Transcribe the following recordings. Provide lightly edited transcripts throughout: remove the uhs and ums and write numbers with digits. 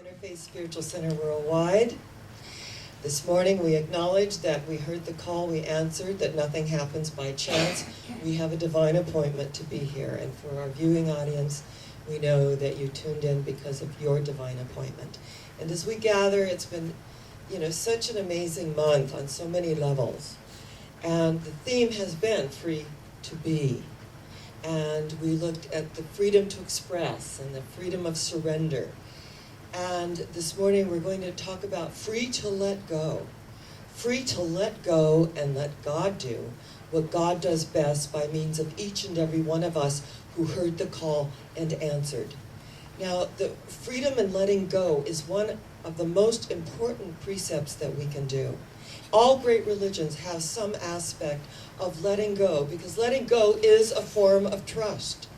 Interfaith Spiritual Center Worldwide. This morning we acknowledge that we heard the call, we answered, that nothing happens by chance. We have a divine appointment to be here, and for our viewing audience, we know that you tuned in because of your divine appointment. And as we gather, it's been, such an amazing month on so many levels. And the theme has been free to be. And we looked at the freedom to express and the freedom of surrender. And this morning we're going to talk about free to let go. Free to let go and let God do what God does best by means of each and every one of us who heard the call and answered. Now, the freedom and letting go is one of the most important precepts that we can do. All great religions have some aspect of letting go, because letting go is a form of trust.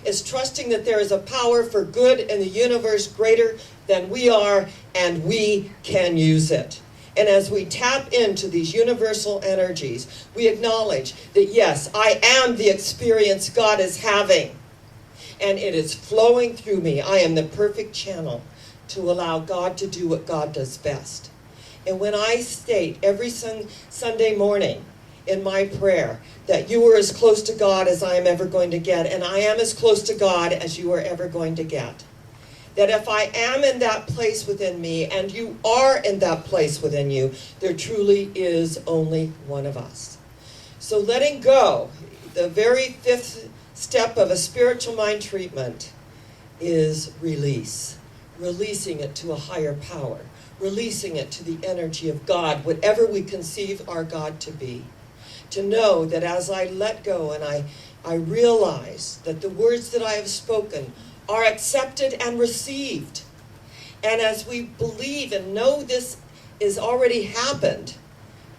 It's trusting that there is a power for good in the universe greater than we are, and we can use it. And as we tap into these universal energies, we acknowledge that yes, I am the experience God is having, and it is flowing through me. I am the perfect channel to allow God to do what God does best. And when I state every Sunday morning in my prayer that you are as close to God as I am ever going to get, and I am as close to God as you are ever going to get, that if I am in that place within me, and you are in that place within you, there truly is only one of us. So letting go, the very fifth step of a spiritual mind treatment, is release. Releasing it to a higher power. Releasing it to the energy of God, whatever we conceive our God to be. To know that as I let go and I realize that the words that I have spoken are accepted and received. And as we believe and know this is already happened,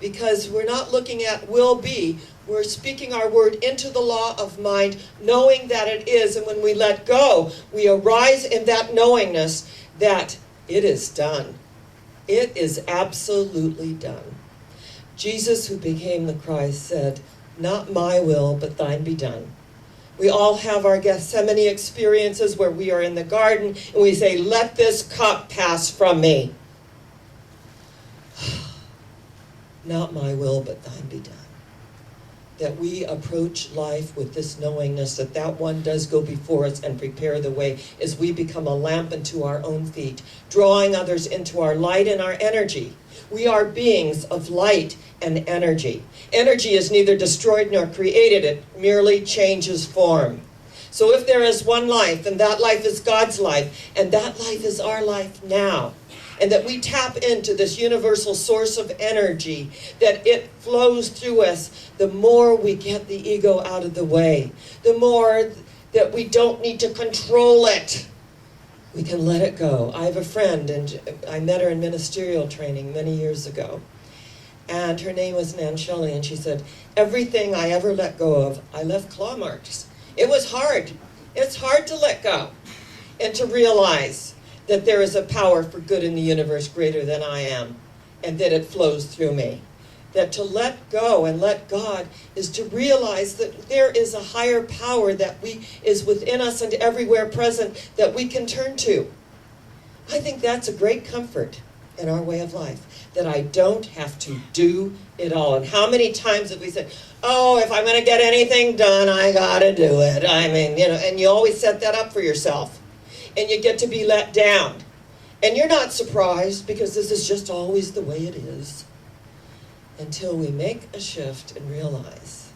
because we're not looking at will be, we're speaking our word into the law of mind, knowing that it is. And when we let go, we arise in that knowingness that it is done. It is absolutely done. Jesus, who became the Christ, said, "Not my will, but thine be done." We all have our Gethsemane experiences where we are in the garden and we say, "Let this cup pass from me." Not my will, but thine be done. That we approach life with this knowingness that that one does go before us and prepare the way as we become a lamp unto our own feet, drawing others into our light and our energy. We are beings of light and energy. Energy is neither destroyed nor created, it merely changes form. So if there is one life, and that life is God's life, and that life is our life now, and that we tap into this universal source of energy, that it flows through us, the more we get the ego out of the way, the more that we don't need to control it. We can let it go. I have a friend, and I met her in ministerial training many years ago. And her name was Nan Shelley, and she said, everything I ever let go of, I left claw marks. It was hard. It's hard to let go and to realize that there is a power for good in the universe greater than I am, and that it flows through me. That to let go and let God is to realize that there is a higher power that is within us and everywhere present that we can turn to. I think that's a great comfort in our way of life, that I don't have to do it all. And how many times have we said, oh, if I'm going to get anything done, I got to do it. I mean, and you always set that up for yourself. And you get to be let down. And you're not surprised, because this is just always the way it is. Until we make a shift and realize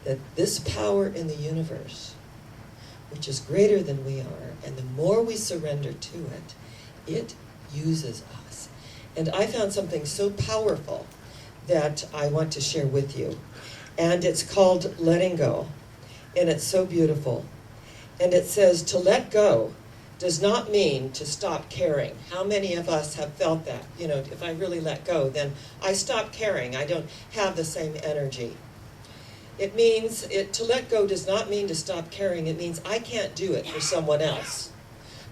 that this power in the universe, which is greater than we are, and the more we surrender to it, it uses us. And I found something so powerful that I want to share with you. And it's called letting go. And it's so beautiful. And it says to let go does not mean to stop caring. How many of us have felt that? If I really let go, then I stop caring. I don't have the same energy. It means, to let go does not mean to stop caring. It means I can't do it for someone else.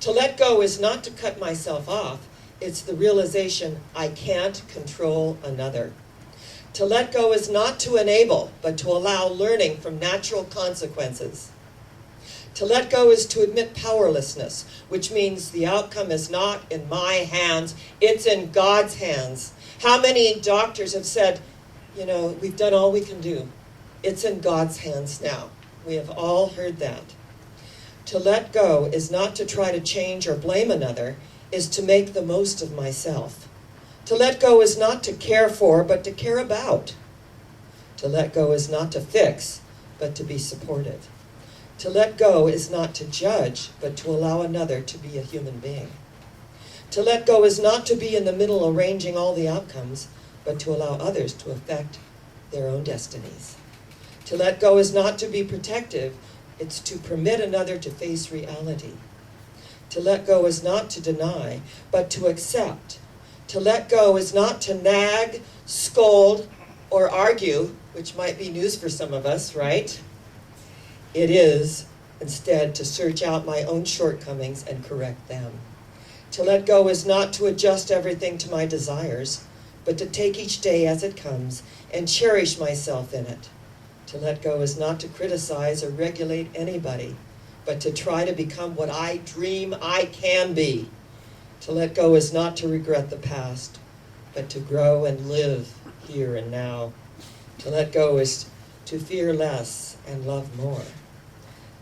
To let go is not to cut myself off. It's the realization I can't control another. To let go is not to enable, but to allow learning from natural consequences. To let go is to admit powerlessness, which means the outcome is not in my hands, it's in God's hands. How many doctors have said, we've done all we can do. It's in God's hands now. We have all heard that. To let go is not to try to change or blame another, is to make the most of myself. To let go is not to care for, but to care about. To let go is not to fix, but to be supported. To let go is not to judge, but to allow another to be a human being. To let go is not to be in the middle arranging all the outcomes, but to allow others to affect their own destinies. To let go is not to be protective, it's to permit another to face reality. To let go is not to deny, but to accept. To let go is not to nag, scold, or argue, which might be news for some of us, right? It is, instead, to search out my own shortcomings and correct them. To let go is not to adjust everything to my desires, but to take each day as it comes and cherish myself in it. To let go is not to criticize or regulate anybody, but to try to become what I dream I can be. To let go is not to regret the past, but to grow and live here and now. To let go is to fear less and love more.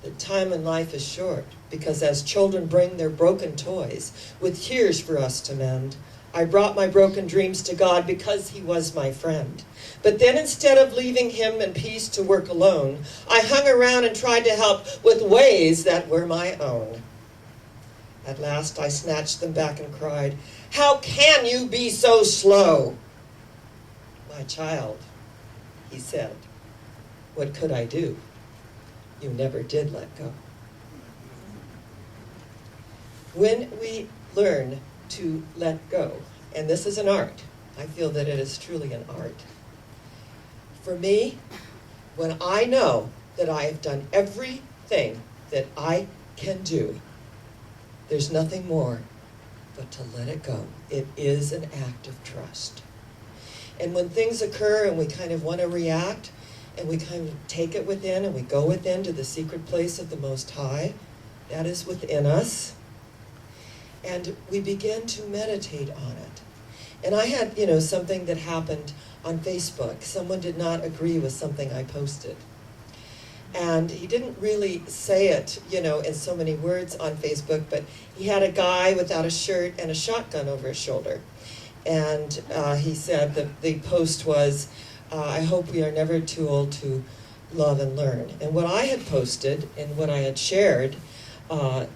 The time in life is short, because as children bring their broken toys with tears for us to mend, I brought my broken dreams to God because he was my friend. But then instead of leaving him in peace to work alone, I hung around and tried to help with ways that were my own. At last I snatched them back and cried, "How can you be so slow?" "My child," he said, "what could I do? You never did let go." When we learn to let go, and this is an art, I feel that it is truly an art. For me, when I know that I have done everything that I can do, there's nothing more but to let it go. It is an act of trust. And when things occur and we kind of want to react, and we kind of take it within and we go within to the secret place of the Most High, that is within us, and we begin to meditate on it. And I had, something that happened on Facebook. Someone did not agree with something I posted. And he didn't really say it, in so many words on Facebook, but he had a guy without a shirt and a shotgun over his shoulder. And he said that the post was, "I hope we are never too old to love and learn." And what I had posted and what I had shared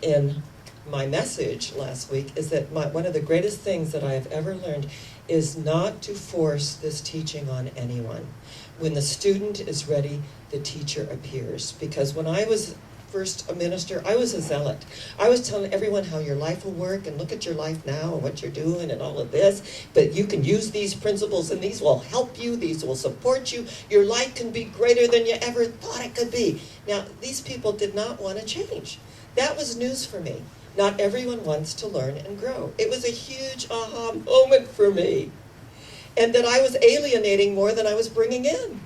in my message last week is that one of the greatest things that I have ever learned is not to force this teaching on anyone. When the student is ready, the teacher appears. Because when I was first a minister, I was a zealot. I was telling everyone how your life will work, and look at your life now and what you're doing and all of this. But you can use these principles, and these will help you. These will support you. Your life can be greater than you ever thought it could be. Now, these people did not want to change. That was news for me. Not everyone wants to learn and grow. It was a huge aha moment for me. And that I was alienating more than I was bringing in.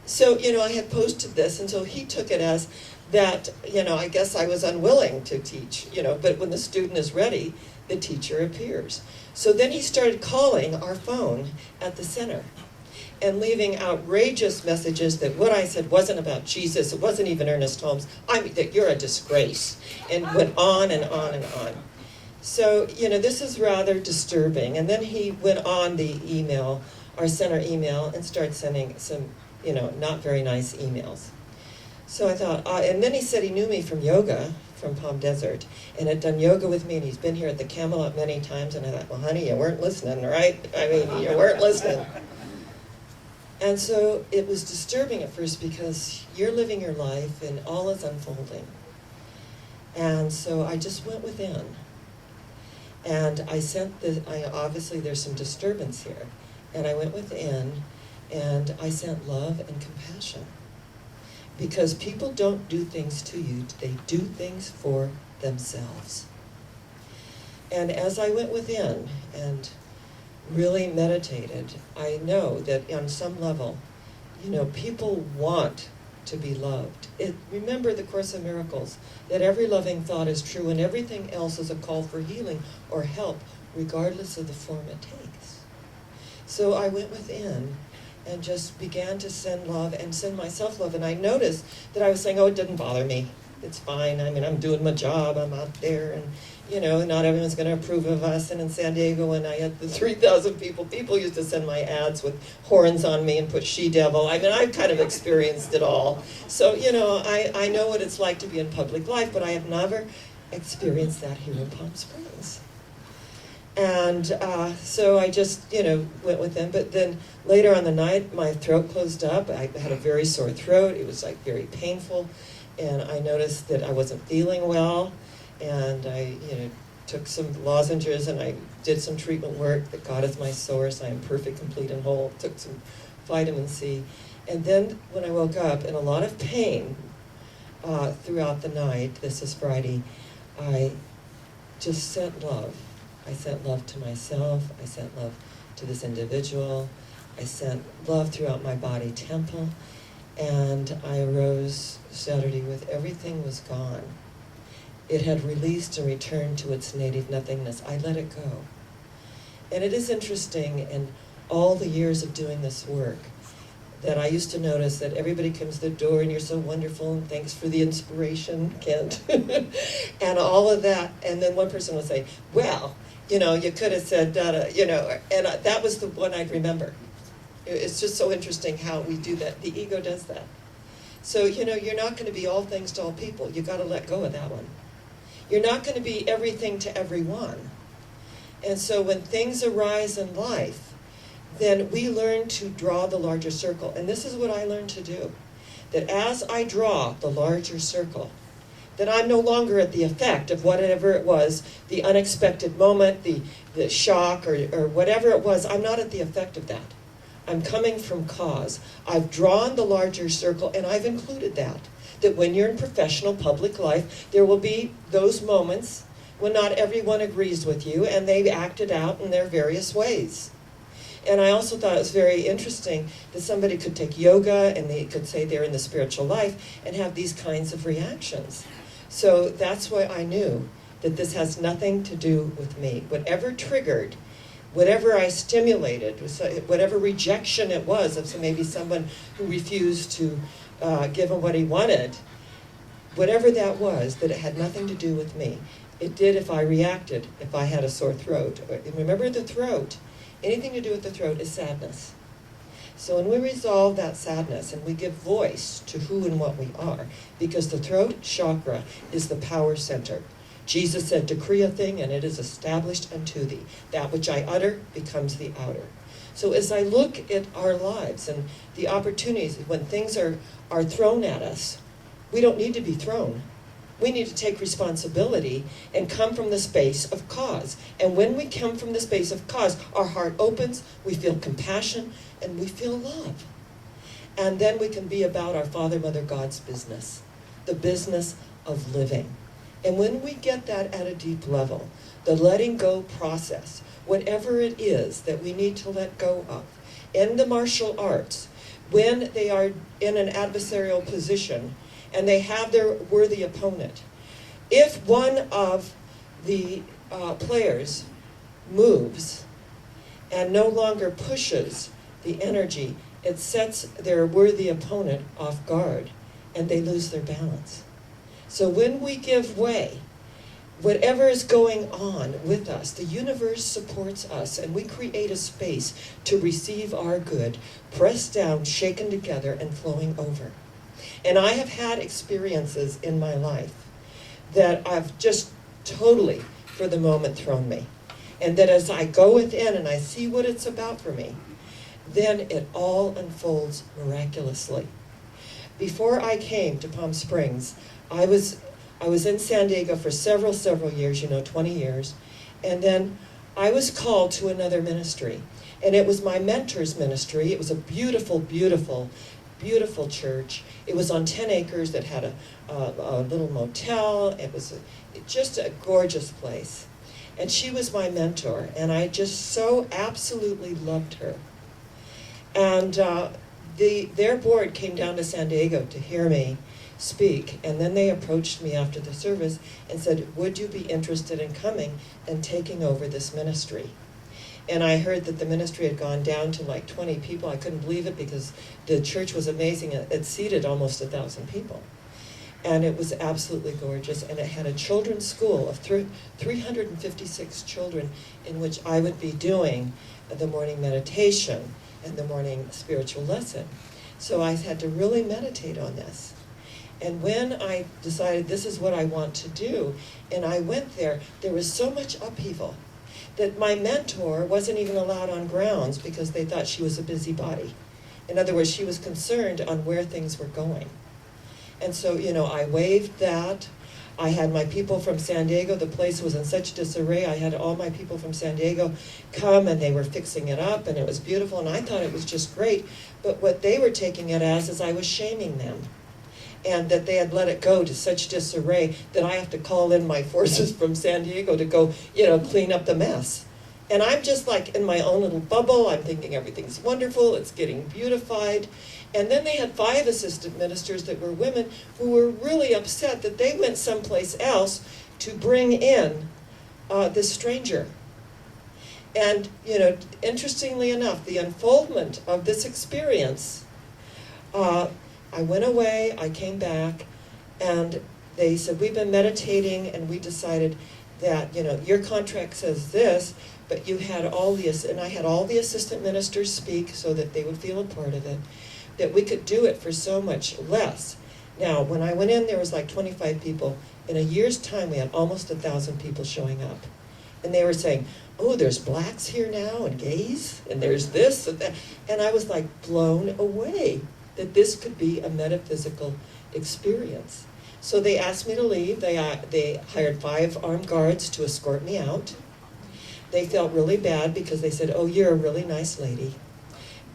So, I had posted this, and so he took it as that, I guess I was unwilling to teach, but when the student is ready, the teacher appears. So then he started calling our phone at the center and leaving outrageous messages that what I said wasn't about Jesus, it wasn't even Ernest Holmes, that you're a disgrace, and went on and on and on. So, this is rather disturbing. And then he went on the email, our center email, and started sending some, not very nice emails. So I thought, and then he said he knew me from yoga, from Palm Desert, and had done yoga with me, and he's been here at the Camelot many times, and I thought, well, honey, you weren't listening, right? You weren't listening. And so it was disturbing at first because you're living your life, and all is unfolding. And so I just went within. And I sent obviously there's some disturbance here. And I went within, and I sent love and compassion. Because people don't do things to you, they do things for themselves. And as I went within and really meditated, I know that on some level, people want to be loved. Remember the Course in Miracles, that every loving thought is true and everything else is a call for healing or help, regardless of the form it takes. So I went within and just began to send love and send myself love. And I noticed that I was saying, oh, it didn't bother me. It's fine. I mean, I'm doing my job. I'm out there, and not everyone's going to approve of us. And in San Diego, when I had the 3,000 people used to send my ads with horns on me and put she-devil. I mean, I've kind of experienced it all. So, I know what it's like to be in public life, but I have never experienced that here in Palm Springs. And so I just, went with them. But then later on the night, my throat closed up. I had a very sore throat. It was like very painful. And I noticed that I wasn't feeling well. And I, took some lozenges and I did some treatment work that God is my source. I am perfect, complete, and whole. Took some vitamin C. And then when I woke up in a lot of pain throughout the night, this is Friday, I just sent love. I sent love to myself. I sent love to this individual. I sent love throughout my body temple. And I arose Saturday with everything was gone. It had released and returned to its native nothingness. I let it go. And it is interesting in all the years of doing this work that I used to notice that everybody comes to the door and you're so wonderful and thanks for the inspiration, Kent, and all of that. And then one person would say, well, you could have said, and that was the one I'd remember. It's just so interesting how we do that. The ego does that. So, you're not going to be all things to all people. You've got to let go of that one. You're not going to be everything to everyone. And so when things arise in life, then we learn to draw the larger circle. And this is what I learned to do. That as I draw the larger circle, that I'm no longer at the effect of whatever it was, the unexpected moment, the shock, or whatever it was. I'm not at the effect of that. I'm coming from cause. I've drawn the larger circle, and I've included that when you're in professional public life, there will be those moments when not everyone agrees with you, and they've acted out in their various ways. And I also thought it was very interesting that somebody could take yoga, and they could say they're in the spiritual life, and have these kinds of reactions. So that's why I knew that this has nothing to do with me. Whatever triggered, whatever I stimulated, whatever rejection it was of maybe someone who refused to give him what he wanted, whatever that was, that it had nothing to do with me. It did if I reacted, if I had a sore throat. And remember, the throat, anything to do with the throat is sadness. So when we resolve that sadness and we give voice to who and what we are, because the throat chakra is the power center. Jesus said, decree a thing and it is established unto thee. That which I utter becomes the outer. So as I look at our lives and the opportunities, when things are thrown at us, we don't need to be thrown. We need to take responsibility and come from the space of cause. And when we come from the space of cause, our heart opens, we feel compassion, and we feel love. And then we can be about our Father, Mother, God's business, the business of living. And when we get that at a deep level, the letting go process, whatever it is that we need to let go of, in the martial arts, when they are in an adversarial position and they have their worthy opponent, if one of the players moves and no longer pushes the energy, it sets their worthy opponent off guard and they lose their balance. So when we give way, whatever is going on with us, the universe supports us, and we create a space to receive our good, pressed down, shaken together, and flowing over. And I have had experiences in my life that I've just totally, for the moment, thrown me. And that as I go within and I see what it's about for me, then it all unfolds miraculously. Before I came to Palm Springs, I was in San Diego for several years, 20 years, and then I was called to another ministry, and it was my mentor's ministry. It was a beautiful, beautiful, beautiful church. It was on 10 acres that had a little motel. It was just a gorgeous place, and she was my mentor, and I just so absolutely loved her. And their board came down to San Diego to hear me speak, and then they approached me after the service and said, would you be interested in coming and taking over this ministry? And I heard that the ministry had gone down to like 20 people. I couldn't believe it because the church was amazing. It seated almost 1,000 people. And it was absolutely gorgeous. And it had a children's school of 356 children in which I would be doing the morning meditation and the morning spiritual lesson. So I had to really meditate on this. And when I decided this is what I want to do, and I went there, there was so much upheaval that my mentor wasn't even allowed on grounds because they thought she was a busybody. In other words, she was concerned on where things were going. And so, I waived that. I had my people from San Diego. The place was in such disarray. I had all my people from San Diego come, and they were fixing it up, and it was beautiful, and I thought it was just great. But what they were taking it as is I was shaming them, and that they had let it go to such disarray that I have to call in my forces from San Diego to go, clean up the mess. And I'm just like in my own little bubble. I'm thinking everything's wonderful, it's getting beautified. And then they had 5 assistant ministers that were women who were really upset that they went someplace else to bring in this stranger. And, interestingly enough, the unfoldment of this experience, I went away, I came back, and they said, we've been meditating, and we decided that, your contract says this, but you had and I had all the assistant ministers speak so that they would feel a part of it, that we could do it for so much less. Now, when I went in, there was like 25 people. In a year's time, we had almost 1,000 people showing up. And they were saying, oh, there's blacks here now, and gays, and there's this and that. And I was like blown away that this could be a metaphysical experience. So they asked me to leave. They hired 5 armed guards to escort me out. They felt really bad because they said, oh, you're a really nice lady,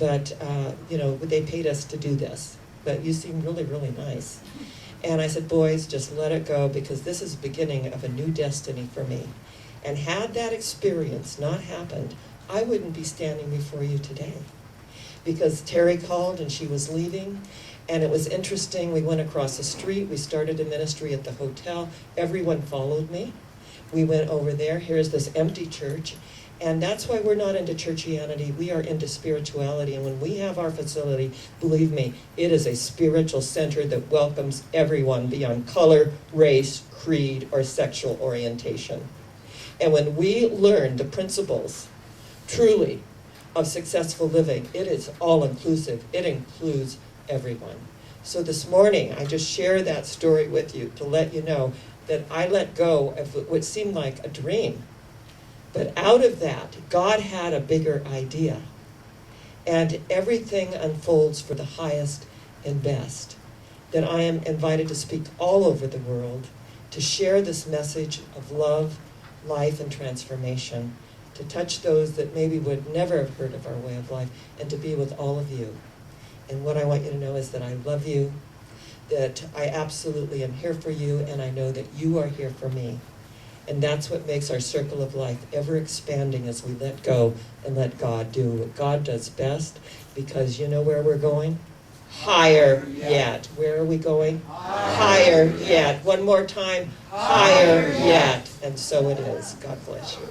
but they paid us to do this, but you seem really, really nice. And I said, boys, just let it go, because this is the beginning of a new destiny for me. And had that experience not happened, I wouldn't be standing before you today. Because Terry called and she was leaving, and it was interesting. We went across the street, we started a ministry at the hotel, everyone followed me. We went over there, here's this empty church, and that's why we're not into churchianity, we are into spirituality. And when we have our facility, believe me, it is a spiritual center that welcomes everyone beyond color, race, creed, or sexual orientation. And when we learn the principles, truly, of successful living, it is all-inclusive. It includes everyone. So this morning, I just share that story with you to let you know that I let go of what seemed like a dream. But out of that, God had a bigger idea. And everything unfolds for the highest and best. That I am invited to speak all over the world, to share this message of love, life, and transformation, to touch those that maybe would never have heard of our way of life, and to be with all of you. And what I want you to know is that I love you, that I absolutely am here for you, and I know that you are here for me. And that's what makes our circle of life ever expanding as we let go and let God do what God does best, because you know where we're going? Higher yet. Where are we going? Higher yet. One more time. Higher yet. And so it is. God bless you.